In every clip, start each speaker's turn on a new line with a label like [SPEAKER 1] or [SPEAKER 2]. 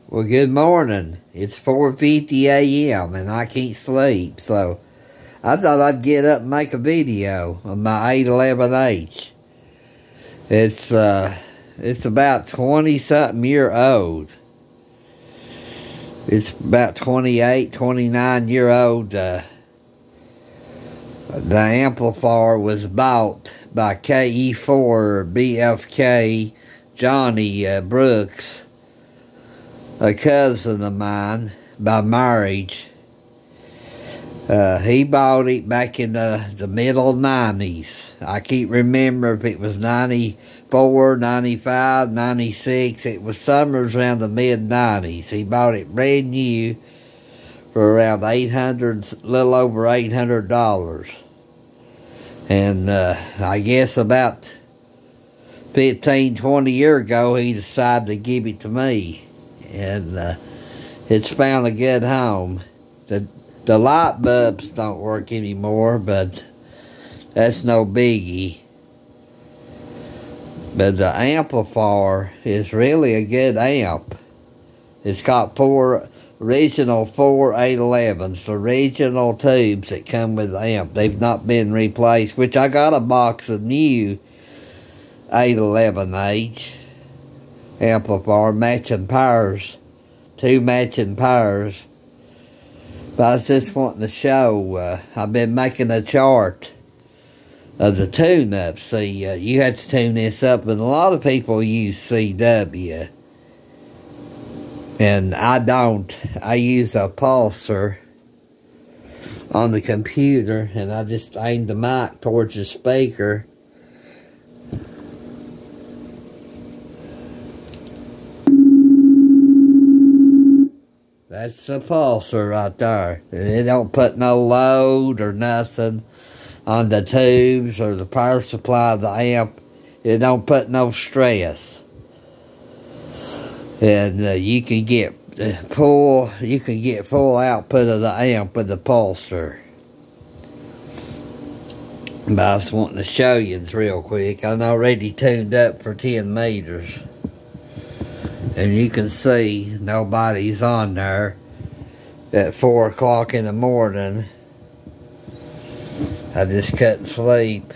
[SPEAKER 1] Well, good morning. It's 4:50 a.m. and I can't sleep, so I thought I'd get up and make a video of my 811H. It's about 20-something year old. It's about 28, 29 year old. The amplifier was bought by KE4 BFK Johnny Brooks, a cousin of mine by marriage. He bought it back in the middle 90s. I can't remember if it was 94, 95, 96. It was somewhere around the mid-90s. He bought it brand new for around $800, a little over $800. And I guess about 15, 20 years ago, he decided to give it to me. And it's found a good home. The light bulbs don't work anymore, but that's no biggie. But the amplifier is really a good amp. It's got original four 811s, the original tubes that come with the amp. They've not been replaced, which I got a box of new 811H amplifier, matching pairs, 2 matching pairs. But I was just wanting to show, I've been making a chart of the tune-up. See, you have to tune this up, and a lot of people use CW. And I don't. I use a pulser on the computer, and I just aim the mic towards the speaker. That's the pulser right there. It don't put no load or nothing on the tubes or the power supply of the amp. It don't put no stress. And you can get full output of the amp with the pulser. But I was wanting to show you this real quick. I'm already tuned up for 10 meters. And you can see nobody's on there at 4 o'clock in the morning. I just couldn't sleep.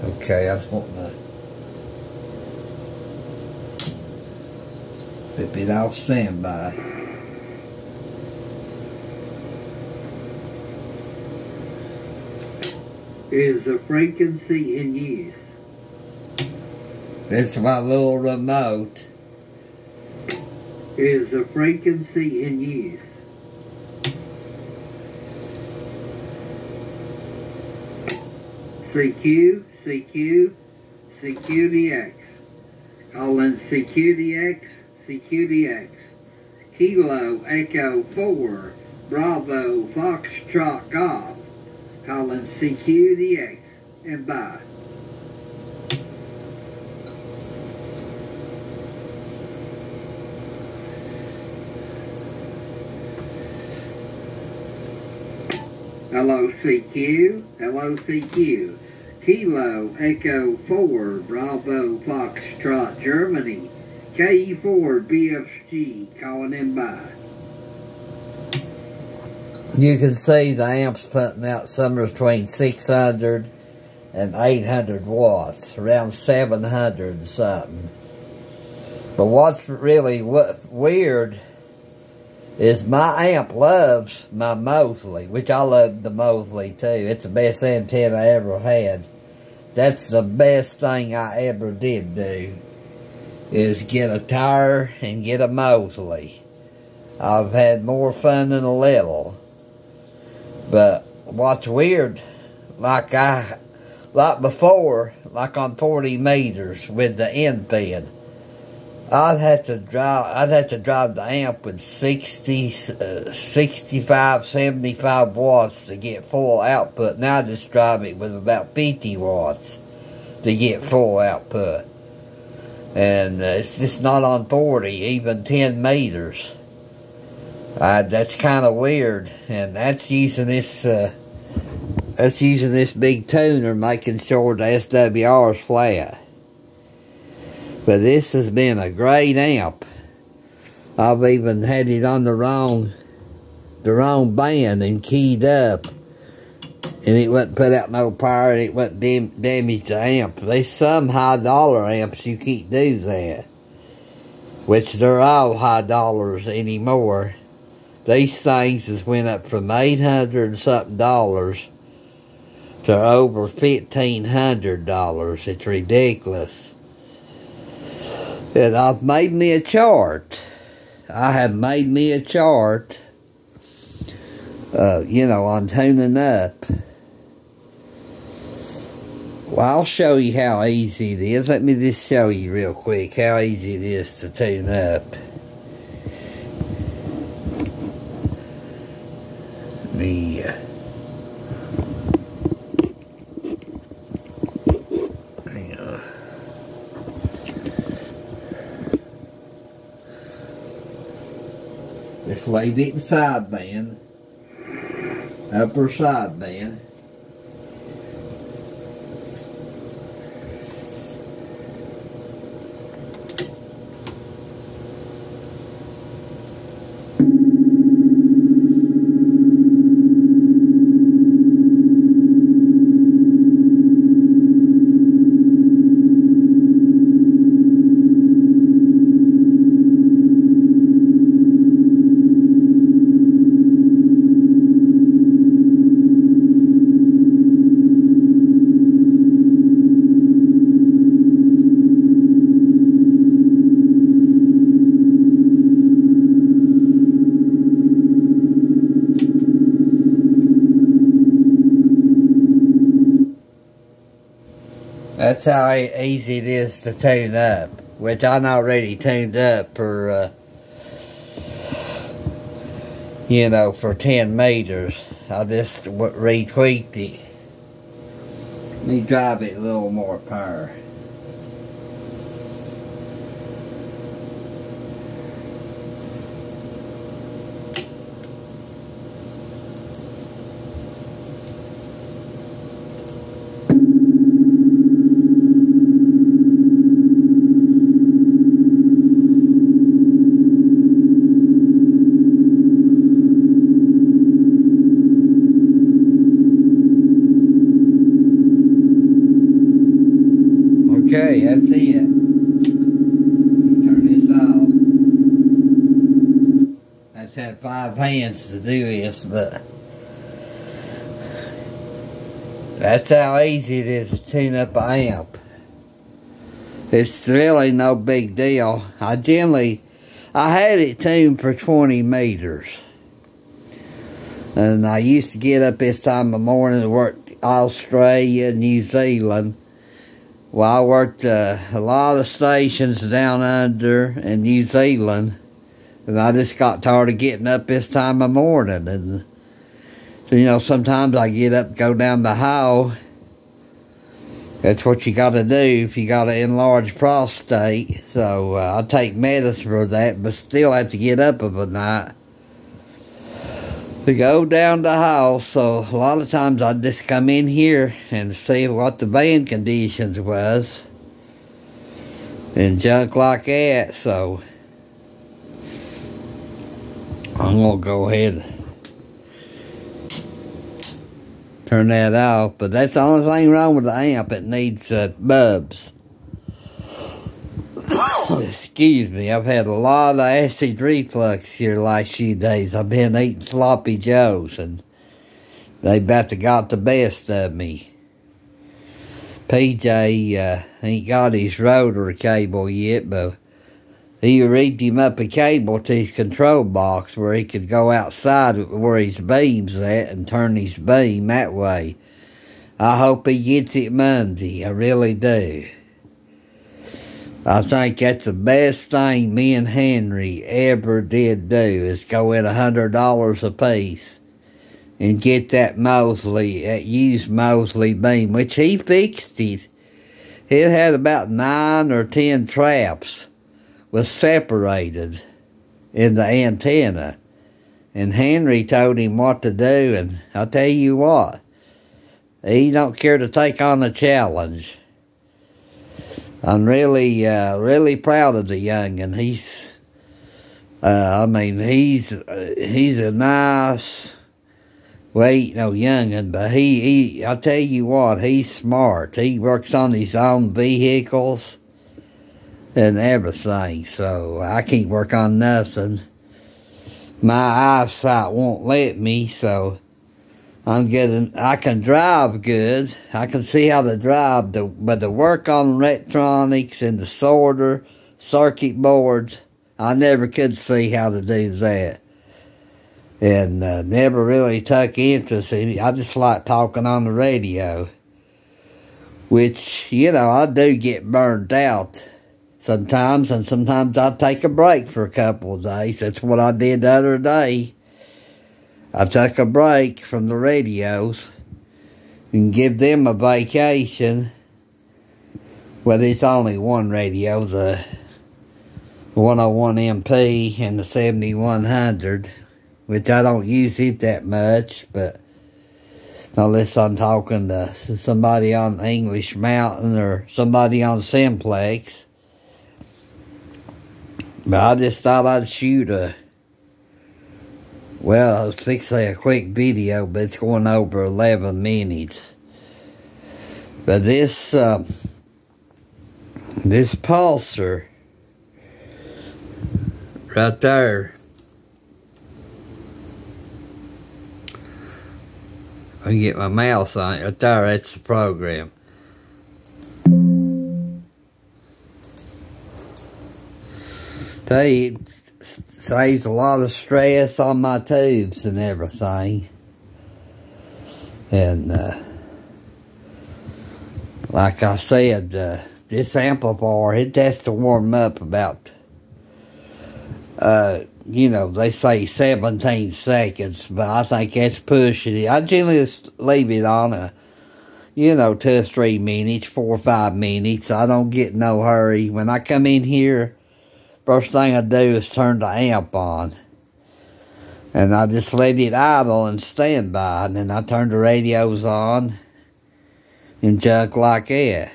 [SPEAKER 1] Okay, I just want to flip it off standby.
[SPEAKER 2] Is the frequency in use?
[SPEAKER 1] It's my little remote.
[SPEAKER 2] Is the frequency in use? CQ, CQ, CQDX. Calling CQDX, CQDX. Kilo Echo 4, Bravo Foxtrot Golf. Calling CQDX and bye. Hello CQ, hello CQ. Kilo Echo 4, Bravo Foxtrot Germany. KE4 BFG calling in by.
[SPEAKER 1] You can see the amp's putting out somewhere between 600 and 800 watts, around 700 or something. But what's really weird is my amp loves my Mosley, which I love the Mosley too. It's the best antenna I ever had. That's the best thing I ever did do, is get a tire and get a Mosley. I've had more fun than a little. But what's weird, like before, like on 40 meters with the end pin, I'd have to drive the amp with 60, 65, 75 watts to get full output. Now I just drive it with about 50 watts to get full output. And it's just not on 40, even 10 meters. That's kind of weird, and that's using this That's using this big tuner, making sure the SWR is flat. But this has been a great amp. I've even had it on the wrong band and keyed up, and it wouldn't put out no power, and it wouldn't damage the amp. There's some high dollar amps you can't do that, which they're all high dollars anymore. These things has went up from $800 and something to over $1,500. It's ridiculous. And I've made me a chart. I have made me a chart, you know, on tuning up. Well, I'll show you how easy it is. Let me just show you real quick how easy it is to tune up. Just leave it in sideband, upper sideband. That's how easy it is to tune up, which I already tuned up for, you know, for 10 meters. I just retweaked it. Let me drive it a little more power. Okay, that's it. Turn this off. I've had 5 hands to do this, but that's how easy it is to tune up an amp. It's really no big deal. I had it tuned for 20 meters. And I used to get up this time of morning to work Australia, New Zealand. Well, I worked a lot of stations down under in New Zealand, and I just got tired of getting up this time of morning. And so, you know, sometimes I get up, go down the hall. That's what you got to do if you got an enlarged prostate. So I take medicine for that, but still have to get up of a night to go down the hall. So a lot of times I just come in here and see what the band conditions was and junk like that. So I'm gonna go ahead and turn that off. But that's the only thing wrong with the amp. It needs bulbs. Excuse me, I've had a lot of acid reflux here the last few days. I've been eating sloppy joes, and they about to got the best of me. PJ ain't got his rotor cable yet, but he rigged him up a cable to his control box where he could go outside where his beam's at and turn his beam that way. I hope he gets it Monday. I really do. I think that's the best thing me and Henry ever did do, is go in $100 a piece and get that used Mosley beam, which he fixed it. It had about 9 or 10 traps was separated in the antenna. And Henry told him what to do, and I'll tell you what, He don't care to take on the challenge. I'm really, really proud of the young'un. He's a nice, well, he ain't no young'un, but I tell you what, he's smart. He works on his own vehicles and everything, so I can't work on nothing. My eyesight won't let me, so I can drive good. I can see how to drive, but the work on electronics and the sorter, circuit boards, I never could see how to do that. And never really took interest in it. I just like talking on the radio, which, you know, I do get burned out sometimes, and sometimes I take a break for a couple of days. That's what I did the other day. I took a break from the radios and give them a vacation. Well, it's only one radio, the 101MP and the 7100, which I don't use it that much, but unless I'm talking to somebody on English Mountain or somebody on Simplex. But I just thought I'd shoot a quick video, but it's going over 11 minutes. But this pulsar right there, I can get my mouse on it right there. That's the program. Tell you, it saves a lot of stress on my tubes and everything. And like I said, this amplifier, it has to warm up about, you know, they say 17 seconds, but I think that's pushing it. I generally just leave it on 2 or 3 minutes, 4 or 5 minutes. I don't get no hurry. When I come in here, first thing I do is turn the amp on. And I just let it idle and stand by. And then I turn the radios on and junk like that.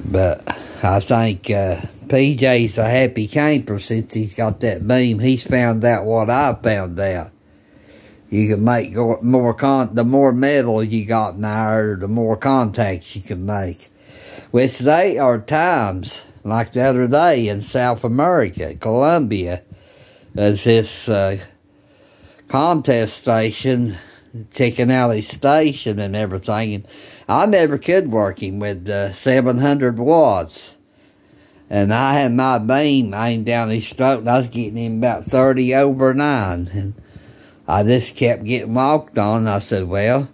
[SPEAKER 1] But I think PJ's a happy camper since he's got that beam. He's found out what I found out. You can make more the more metal you got in there, the more contacts you can make. Which they are times, like the other day in South America, Colombia, there's this contest station, checking out his station and everything. And I never could work him with 700 watts. And I had my beam aimed down his throat, and I was getting him about 30 over 9. And I just kept getting walked on. And I said, well,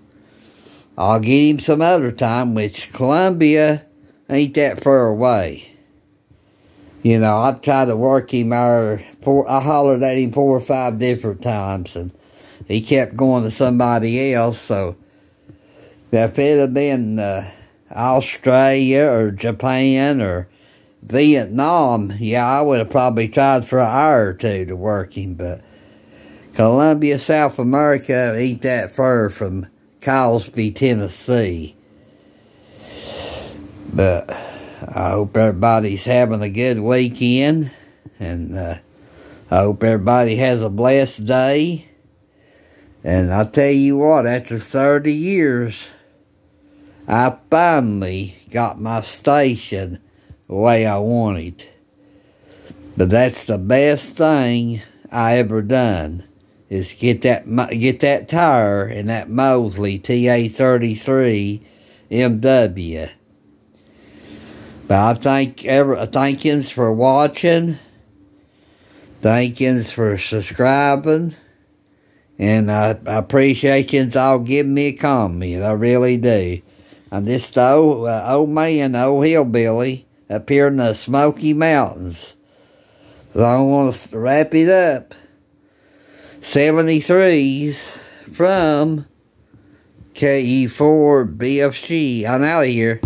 [SPEAKER 1] I'll get him some other time, which Colombia ain't that far away. You know, I tried to work him I hollered at him 4 or 5 different times, and he kept going to somebody else. So if it had been Australia or Japan or Vietnam, yeah, I would have probably tried for an hour or 2 to work him. But Colombia, South America ain't that far from Cosby, Tennessee. But I hope everybody's having a good weekend, and I hope everybody has a blessed day. And I'll tell you what, after 30 years, I finally got my station the way I want it. But that's the best thing I ever done, is get that tire in that Mosley TA33 MW. But I thank yous for watching. Thank yous for subscribing. And I appreciate yous all giving me a comment. I really do. I'm just the old man, old hillbilly up here in the Smoky Mountains. So I want to wrap it up. 73s from KE4 BFG. I'm out of here.